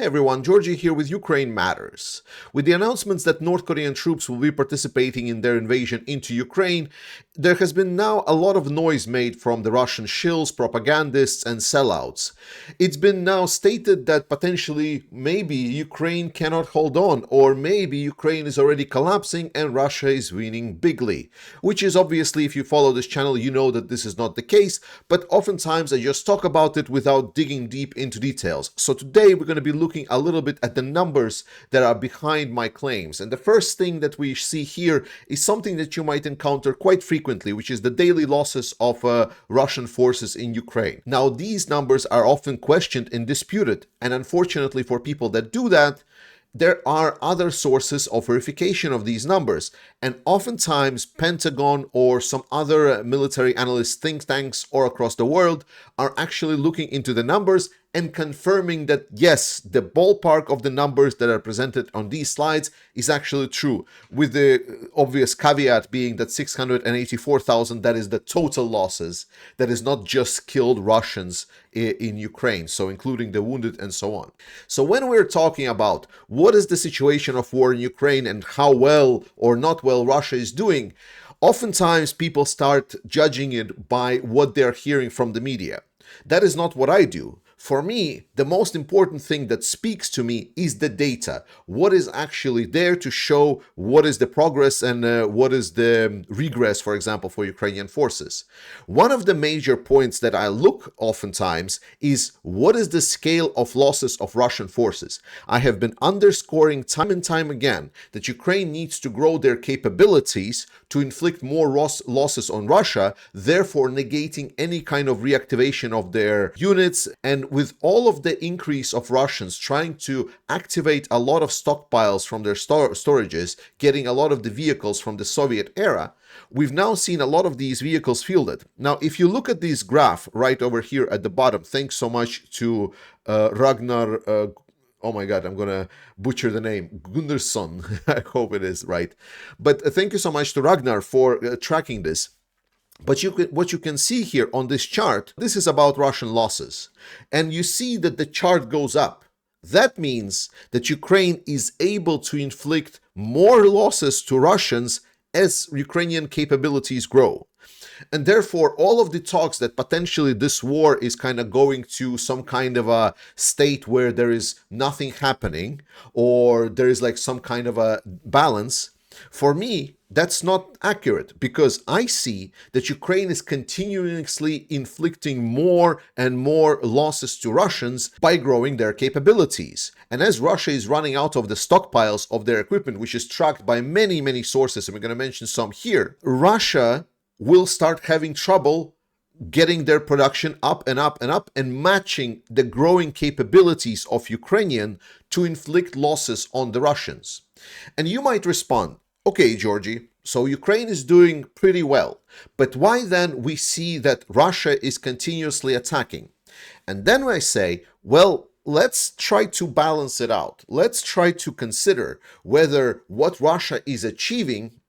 Hey everyone, Georgie here with Ukraine Matters. With the announcements that North Korean troops will be participating in their invasion into Ukraine, there has been now a lot of noise made from the Russian shills, propagandists, and sellouts. It's been now stated that potentially maybe Ukraine cannot hold on, or maybe Ukraine is already collapsing and Russia is winning bigly. Which is obviously, if you follow this channel, you know that this is not the case, but oftentimes I just talk about it without digging deep into details. So today we're going to be looking a little bit at the numbers that are behind my claims. And the first thing that we see here is something that you might encounter quite frequently, which is the daily losses of Russian forces in Ukraine. Now, these numbers are often questioned and disputed, and unfortunately for people that do that, there are other sources of verification of these numbers, and oftentimes Pentagon or some other military analyst think tanks or across the world are actually looking into the numbers and confirming that yes, the ballpark of the numbers that are presented on these slides is actually true, with the obvious caveat being that 684,000, that is the total losses, that is not just killed Russians in Ukraine, so including the wounded and so on. So when we're talking about what is the situation of war in Ukraine and how well or not well Russia is doing, oftentimes people start judging it by what they're hearing from the media. That is not what I do. For me, the most important thing that speaks to me is the data. What is actually there to show what is the progress and what is the regress, for example, for Ukrainian forces. One of the major points that I look oftentimes is what is the scale of losses of Russian forces. I have been underscoring time and time again that Ukraine needs to grow their capabilities to inflict more losses on Russia, therefore negating any kind of reactivation of their units. And with all of the increase of Russians trying to activate a lot of stockpiles from their storages, getting a lot of the vehicles from the Soviet era, we've now seen a lot of these vehicles fielded. Now, if you look at this graph right over here at the bottom, thanks so much to Ragnar, oh my God, I'm going to butcher the name, Gunnarsson, I hope it is right. But thank you so much to Ragnar for tracking this. But what you can see here on this chart, this is about Russian losses. And you see that the chart goes up. That means that Ukraine is able to inflict more losses to Russians as Ukrainian capabilities grow. And therefore, all of the talks that potentially this war is kind of going to some kind of a state where there is nothing happening, or there is like some kind of a balance, for me, that's not accurate, because I see that Ukraine is continuously inflicting more and more losses to Russians by growing their capabilities. And as Russia is running out of the stockpiles of their equipment, which is tracked by many sources, and we're going to mention some here, Russia will start having trouble getting their production up and up and up and matching the growing capabilities of Ukrainian to inflict losses on the Russians. And you might respond, okay, Georgie, so Ukraine is doing pretty well, but why then we see that Russia is continuously attacking? And then I say, well, let's try to balance it out. Let's try to consider whether what Russia is achieving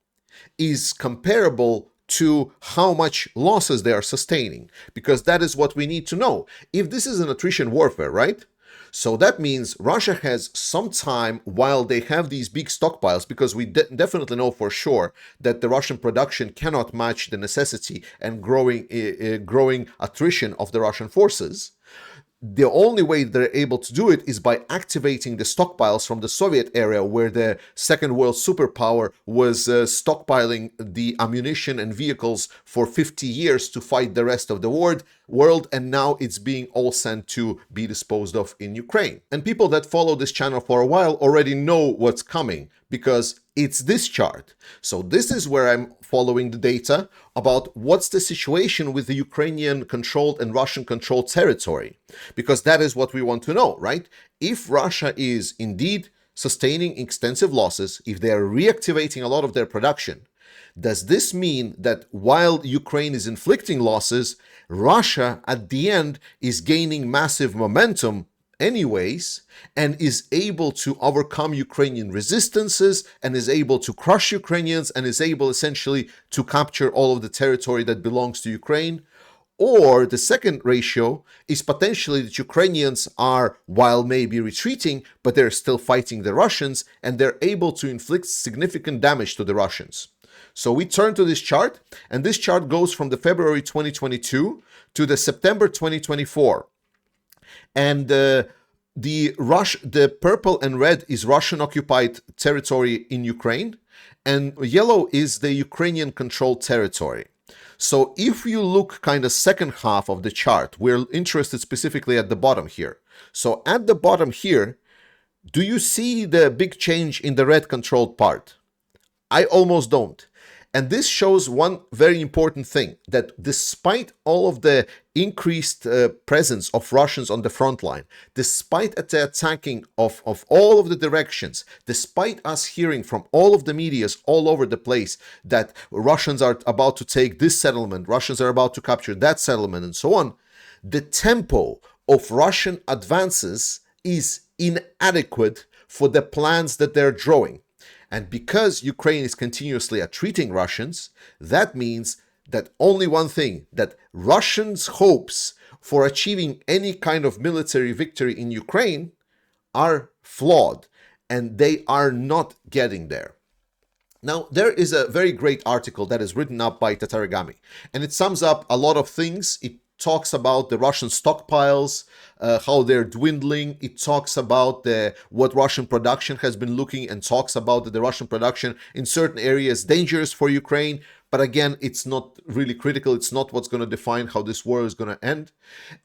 is comparable to how much losses they are sustaining, because that is what we need to know. If this is an attrition warfare, right? So that means Russia has some time while they have these big stockpiles, because we definitely know for sure that the Russian production cannot match the necessity and growing attrition of the Russian forces. The only way they're able to do it is by activating the stockpiles from the Soviet era, where the Second World superpower was stockpiling the ammunition and vehicles for 50 years to fight the rest of the world, and now it's being all sent to be disposed of in Ukraine. And people that follow this channel for a while already know what's coming, because it's this chart. So this is where I'm following the data about what's the situation with the Ukrainian controlled and Russian controlled territory, because that is what we want to know, right? If Russia is indeed sustaining extensive losses, if they are reactivating a lot of their production, does this mean that while Ukraine is inflicting losses, Russia at the end is gaining massive momentum anyways, and is able to overcome Ukrainian resistances, and is able to crush Ukrainians, and is able essentially to capture all of the territory that belongs to Ukraine? Or the second ratio is potentially that Ukrainians are, while maybe retreating, but they're still fighting the Russians, and they're able to inflict significant damage to the Russians. So we turn to this chart, and this chart goes from the February 2022 to the September 2024. And the purple and red is Russian occupied territory in Ukraine, and yellow is the Ukrainian controlled territory. So if you look kind of second half of the chart, we're interested specifically at the bottom here. So at the bottom here, do you see the big change in the red controlled part? I almost don't. And this shows one very important thing, that despite all of the increased presence of Russians on the front line, despite the attacking of all of the directions, despite us hearing from all of the medias all over the place that Russians are about to take this settlement, Russians are about to capture that settlement, and so on, the tempo of Russian advances is inadequate for the plans that they're drawing. And because Ukraine is continuously treating Russians, that means that only one thing, that Russians' hopes for achieving any kind of military victory in Ukraine are flawed, and they are not getting there. Now, there is a very great article that is written up by Tatarigami, and it sums up a lot of things. It talks about the Russian stockpiles, how they're dwindling. It talks about what Russian production has been looking, and talks about the Russian production in certain areas dangerous for Ukraine. But again, it's not really critical. It's not what's going to define how this war is going to end.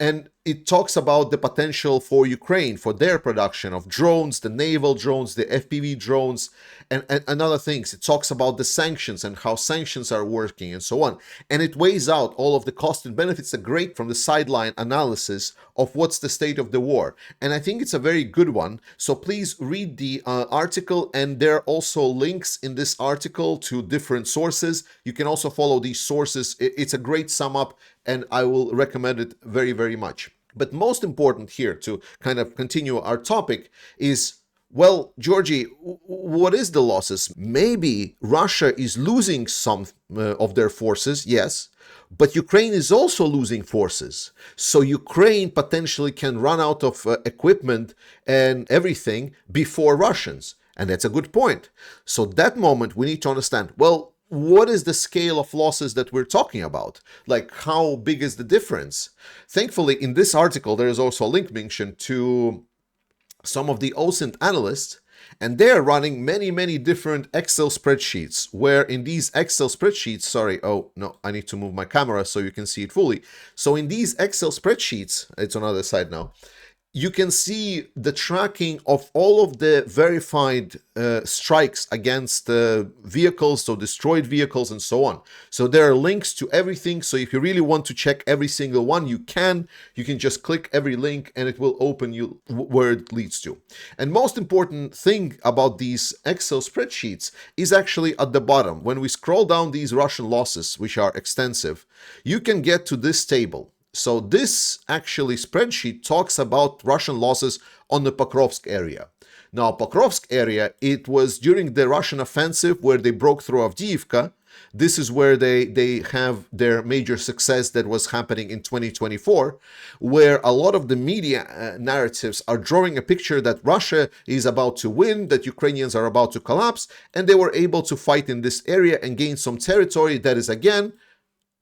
And it talks about the potential for Ukraine, for their production of drones, the naval drones, the FPV drones, and other things. It talks about the sanctions and how sanctions are working and so on. And it weighs out all of the cost and benefits, are great from the sideline analysis of what's the state of the war. And I think it's a very good one. So please read the article, and there are also links in this article to different sources. You can also follow these sources. It's a great sum up, and I will recommend it very, very much. But most important here, to kind of continue our topic, is, well, Georgie, what is the losses? Maybe Russia is losing some of their forces, yes, but Ukraine is also losing forces. So Ukraine potentially can run out of equipment and everything before Russians. And that's a good point. So that moment we need to understand, well, what is the scale of losses that we're talking about? Like, how big is the difference? Thankfully, in this article, there is also a link mentioned to some of the OSINT analysts, and they're running many, many different Excel spreadsheets, where in these Excel spreadsheets, I need to move my camera so you can see it fully. So in these Excel spreadsheets, it's on the other side now, you can see the tracking of all of the verified strikes against vehicles, so destroyed vehicles and so on. So there are links to everything. So if you really want to check every single one, you can just click every link and it will open you where it leads to. And most important thing about these Excel spreadsheets is actually at the bottom. When we scroll down these Russian losses, which are extensive, you can get to this table. So this actually spreadsheet talks about Russian losses on the Pokrovsk area. Now, Pokrovsk area, it was during the Russian offensive where they broke through Avdiivka. This is where they have their major success that was happening in 2024, where a lot of the media narratives are drawing a picture that Russia is about to win, that Ukrainians are about to collapse, and they were able to fight in this area and gain some territory that is, again,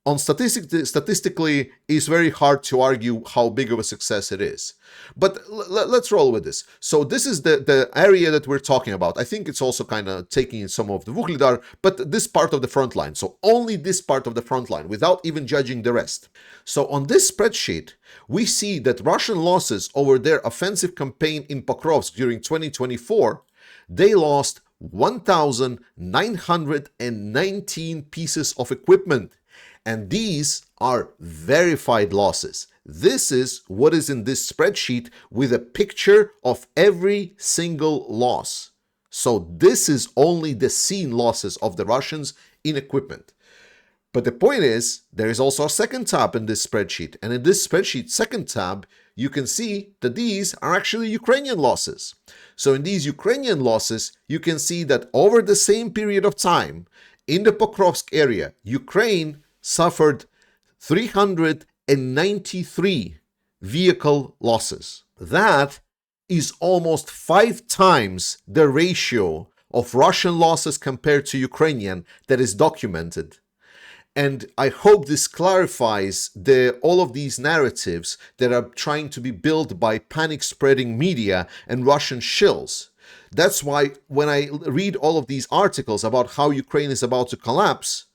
on statistically, is very hard to argue how big of a success it is. But let's roll with this. So this is the area that we're talking about. I think it's also kind of taking in some of the Vuhledar, but this part of the front line. So only this part of the front line, without even judging the rest. So on this spreadsheet, we see that Russian losses over their offensive campaign in Pokrovsk during 2024, they lost 1,919 pieces of equipment. And these are verified losses. This is what is in this spreadsheet with a picture of every single loss. So this is only the seen losses of the Russians in equipment. But the point is, there is also a second tab in this spreadsheet. And in this spreadsheet, second tab, you can see that these are actually Ukrainian losses. So in these Ukrainian losses, you can see that over the same period of time, in the Pokrovsk area, Ukraine suffered and 93 vehicle losses. That is almost 5 times the ratio of Russian losses compared to Ukrainian that is documented. And I hope this clarifies all of these narratives that are trying to be built by panic-spreading media and Russian shills. That's why when I read all of these articles about how Ukraine is about to collapse,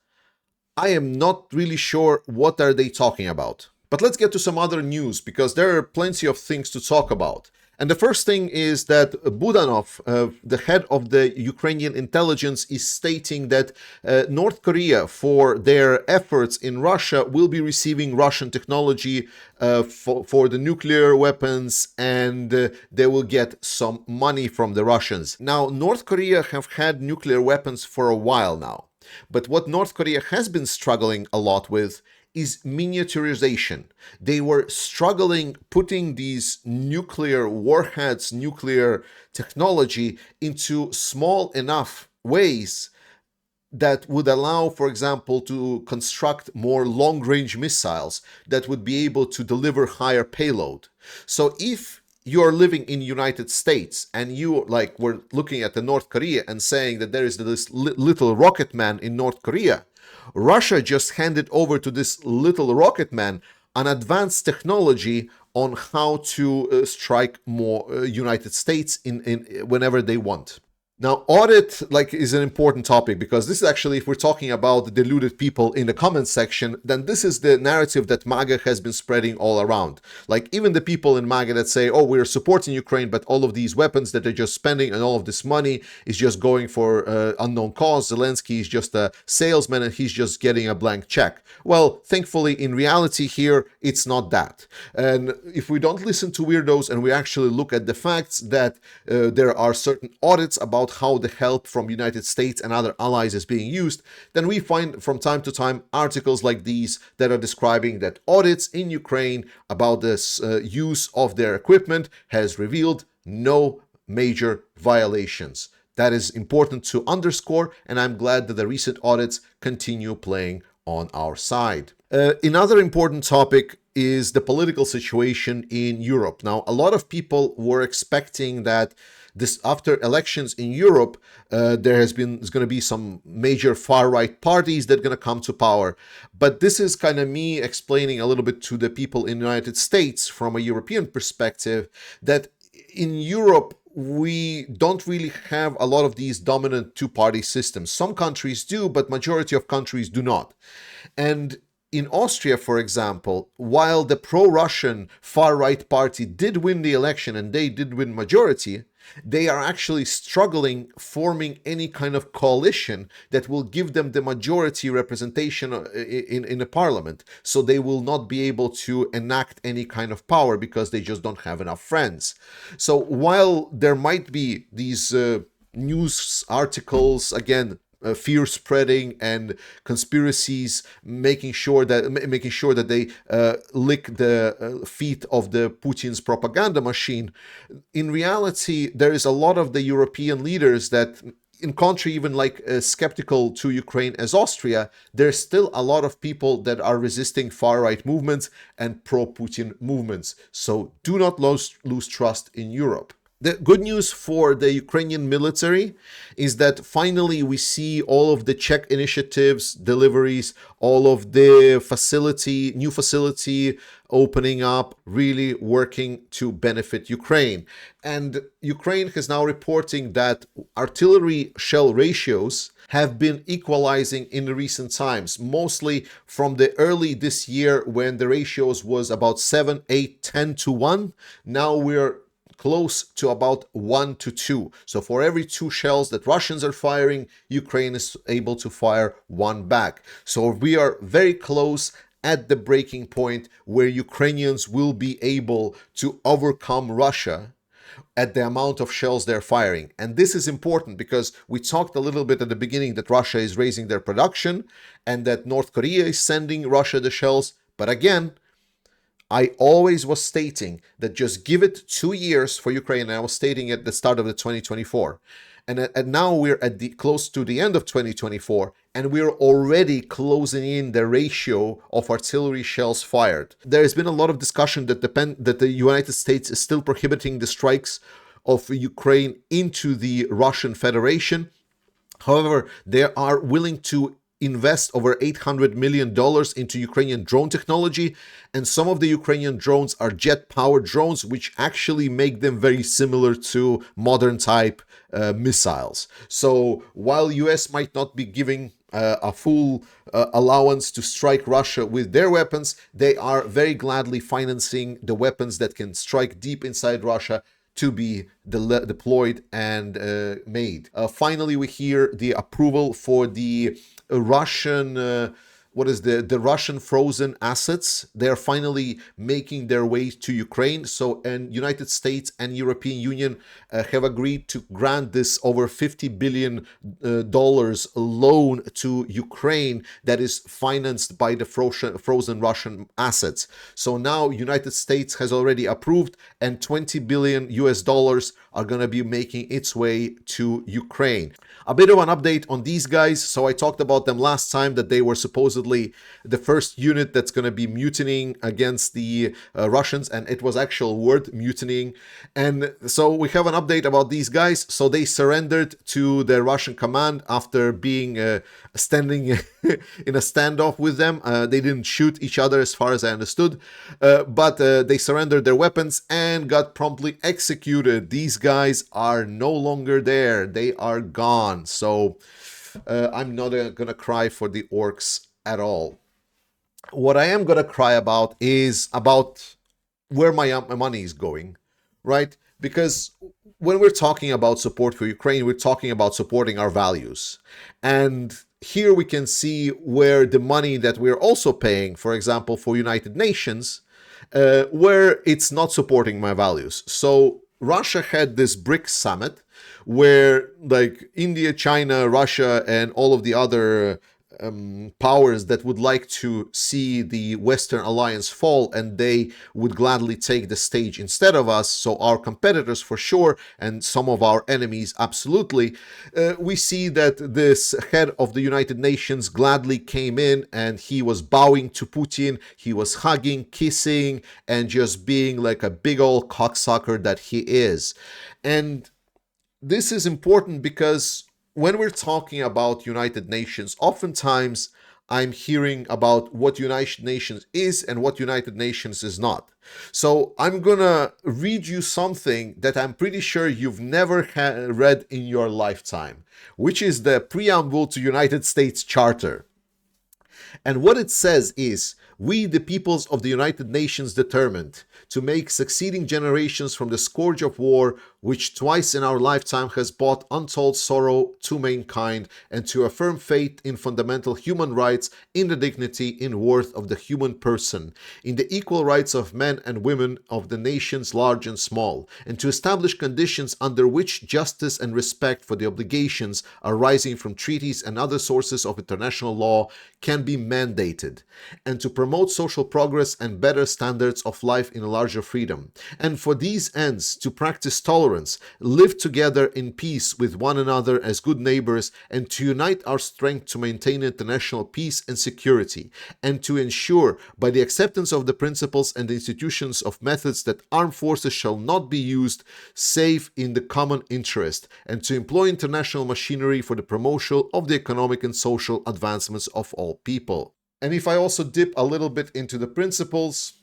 I am not really sure what are they talking about. But let's get to some other news, because there are plenty of things to talk about. And the first thing is that Budanov, the head of the Ukrainian intelligence, is stating that North Korea, for their efforts in Russia, will be receiving Russian technology for the nuclear weapons, and they will get some money from the Russians. Now, North Korea have had nuclear weapons for a while now. But what North Korea has been struggling a lot with is miniaturization. They were struggling putting these nuclear warheads, nuclear technology into small enough ways that would allow, for example, to construct more long-range missiles that would be able to deliver higher payload. So if you're living in United States and you were looking at the North Korea and saying that there is this little rocket man in North Korea, Russia just handed over to this little rocket man an advanced technology on how to strike more United States in whenever they want. Now, audit is an important topic, because this is actually, if we're talking about the deluded people in the comments section, then this is the narrative that MAGA has been spreading all around. Even the people in MAGA that say, oh, we're supporting Ukraine, but all of these weapons that they're just spending and all of this money is just going for unknown cause. Zelensky is just a salesman and he's just getting a blank check. Well, thankfully, in reality here, it's not that. And if we don't listen to weirdos and we actually look at the facts that there are certain audits about how the help from United States and other allies is being used, then we find from time to time articles like these that are describing that audits in Ukraine about this use of their equipment has revealed no major violations. That is important to underscore, and I'm glad that the recent audits continue playing on our side. Another important topic is the political situation in Europe. Now, a lot of people were expecting that after elections in Europe, there's going to be some major far-right parties that are going to come to power. But this is kind of me explaining a little bit to the people in the United States from a European perspective that in Europe, we don't really have a lot of these dominant two-party systems. Some countries do, but majority of countries do not. And in Austria, for example, while the pro-Russian far-right party did win the election and they did win majority, they are actually struggling forming any kind of coalition that will give them the majority representation in the parliament. So they will not be able to enact any kind of power because they just don't have enough friends. So while there might be these news articles, again, fear spreading and conspiracies making sure that they lick the feet of the Putin's propaganda machine, in reality there is a lot of the European leaders that, in contrary, even skeptical to Ukraine as Austria, there's still a lot of people that are resisting far-right movements and pro-Putin movements. So do not lose trust in Europe. The good news for the Ukrainian military is that finally we see all of the Czech initiatives, deliveries, all of the new facility opening up, really working to benefit Ukraine. And Ukraine is now reporting that artillery shell ratios have been equalizing in the recent times, mostly from the early this year when the ratios was about 7, 8, 10 to 1. Now we're close to about 1 to 2. So for every 2 shells that Russians are firing, Ukraine is able to fire 1 back. So we are very close at the breaking point where Ukrainians will be able to overcome Russia at the amount of shells they're firing. And this is important because we talked a little bit at the beginning that Russia is raising their production and that North Korea is sending Russia the shells. But again, I always was stating that just give it 2 years for Ukraine, and I was stating at the start of the 2024. And now we're at the close to the end of 2024, and we're already closing in the ratio of artillery shells fired. There has been a lot of discussion that the United States is still prohibiting the strikes of Ukraine into the Russian Federation. However, they are willing to invest over $800 million into Ukrainian drone technology, and some of the Ukrainian drones are jet-powered drones, which actually make them very similar to modern type missiles. So while US might not be giving a full allowance to strike Russia with their weapons, they are very gladly financing the weapons that can strike deep inside Russia to be deployed and made. Finally, we hear the approval for the Russian the Russian frozen assets. They're finally making their way to Ukraine. So, and United States and European Union have agreed to grant this over $50 billion loan to Ukraine that is financed by the frozen Russian assets. So now United States has already approved, and $20 billion are going to be making its way to Ukraine. A bit of an update on these guys. So I talked about them last time, that they were supposedly the first unit that's going to be mutinying against the Russians, and it was actual word, mutinying. And so we have an update about these guys. So they surrendered to the Russian command after being standing in a standoff with them. They didn't shoot each other as far as I understood, but they surrendered their weapons and got promptly executed. These guys are no longer there. They are gone. So I'm not gonna cry for the orcs at all. What I am gonna cry about is about where my money is going, right? Because when we're talking about support for Ukraine, we're talking about supporting our values. And here we can see where the money that we're also paying, for example, for United Nations, where it's not supporting my values. So Russia had this Brink summit where like India, China, Russia, and all of the other powers that would like to see the Western alliance fall, and they would gladly take the stage instead of us. So our competitors for sure, and some of our enemies absolutely. We see that this head of the United Nations gladly came in, and he was bowing to Putin. He was hugging, kissing, and just being like a big old cocksucker that he is. And this is important because when we're talking about United Nations, oftentimes I'm hearing about what United Nations is and what United Nations is not. So I'm gonna read you something that I'm pretty sure you've never read in your lifetime, which is the preamble to United States Charter. And what it says is, "We, the peoples of the United Nations, determined to make succeeding generations from the scourge of war, which twice in our lifetime has brought untold sorrow to mankind, and to affirm faith in fundamental human rights, in the dignity and worth of the human person, in the equal rights of men and women of the nations large and small, and to establish conditions under which justice and respect for the obligations arising from treaties and other sources of international law can be mandated, and to promote social progress and better standards of life in a larger freedom, and for these ends to practice tolerance, live together in peace with one another as good neighbors, and to unite our strength to maintain international peace and security, and to ensure by the acceptance of the principles and the institutions of methods that armed forces shall not be used save in the common interest, and to employ international machinery for the promotion of the economic and social advancements of all people." And if I also dip a little bit into the principles,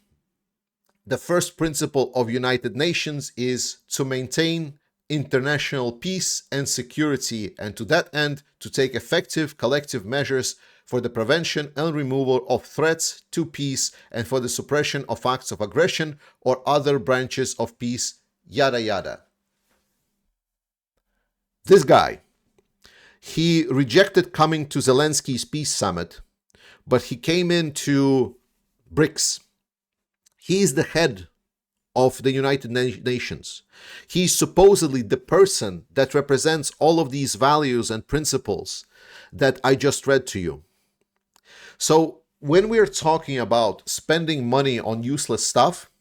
the first principle of United Nations is to maintain international peace and security, and to that end, to take effective collective measures for the prevention and removal of threats to peace and for the suppression of acts of aggression or other branches of peace, yada yada. This guy, he rejected coming to Zelensky's peace summit, but he came into BRICS. He is the head of the United Nations. He's supposedly the person that represents all of these values and principles that I just read to you. So when we're talking about spending money on useless stuff,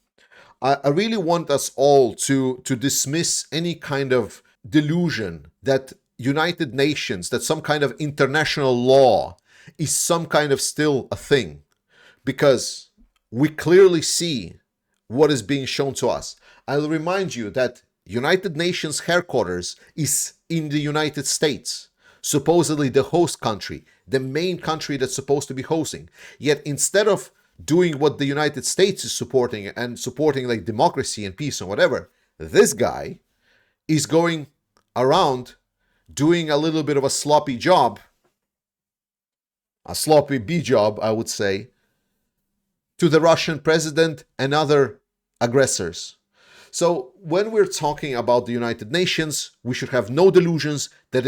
I really want us all to dismiss any kind of delusion that United Nations, that some kind of international law is some kind of still a thing, because we clearly see what is being shown to us. I'll remind you that United Nations headquarters is in the United States, supposedly the host country, the main country that's supposed to be hosting. Yet instead of doing what the United States is supporting and supporting like democracy and peace and whatever, this guy is going around doing a little bit of a sloppy job, a sloppy B job, I would say, to the Russian president and other aggressors. So when we're talking about the United Nations, we should have no delusions that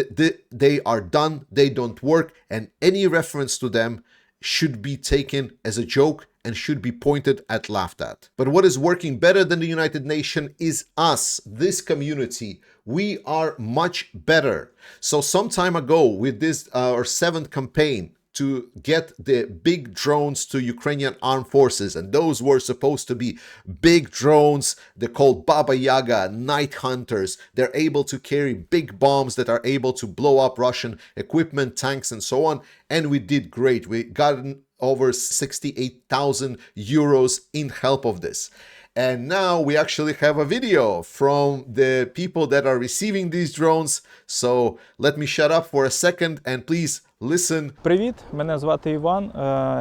they are done, they don't work, and any reference to them should be taken as a joke and should be pointed at, laughed at. But what is working better than the United Nations is us, this community. We are much better. So some time ago, with this our 7th campaign to get the big drones to Ukrainian armed forces, and those were supposed to be big drones. They're called Baba Yaga, night hunters. They're able to carry big bombs that are able to blow up Russian equipment, tanks, and so on. And we did great. We got over 68,000 euros in help of this. And now we actually have a video from the people that are receiving these drones. So let me shut up for a second and please listen. Привіт, мене звати Іван,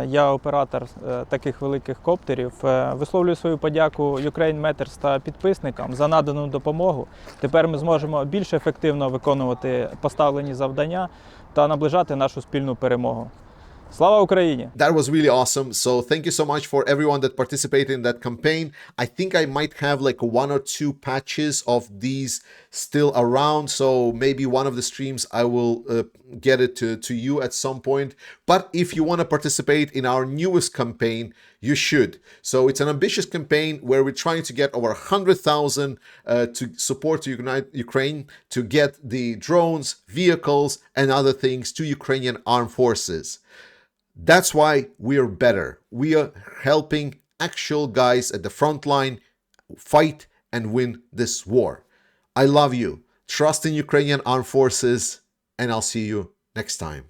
я оператор таких великих коптерів. Висловлюю свою подяку Ukraine Matters та підписникам за надану допомогу. Тепер ми зможемо більш ефективно виконувати поставлені завдання та наближати нашу спільну перемогу. Слава Україні! That was really awesome. So thank you so much for everyone that participated in that campaign. I think I might have like 1 or 2 patches of these still around. So maybe one of the streams I will get it to you at some point. But if you want to participate in our newest campaign, you should. So it's an ambitious campaign where we're trying to get over 100,000 to support to Ukraine to get the drones, vehicles, and other things to Ukrainian armed forces. That's why we are better. We are helping actual guys at the front line fight and win this war. I love you. Trust in Ukrainian armed forces, and I'll see you next time.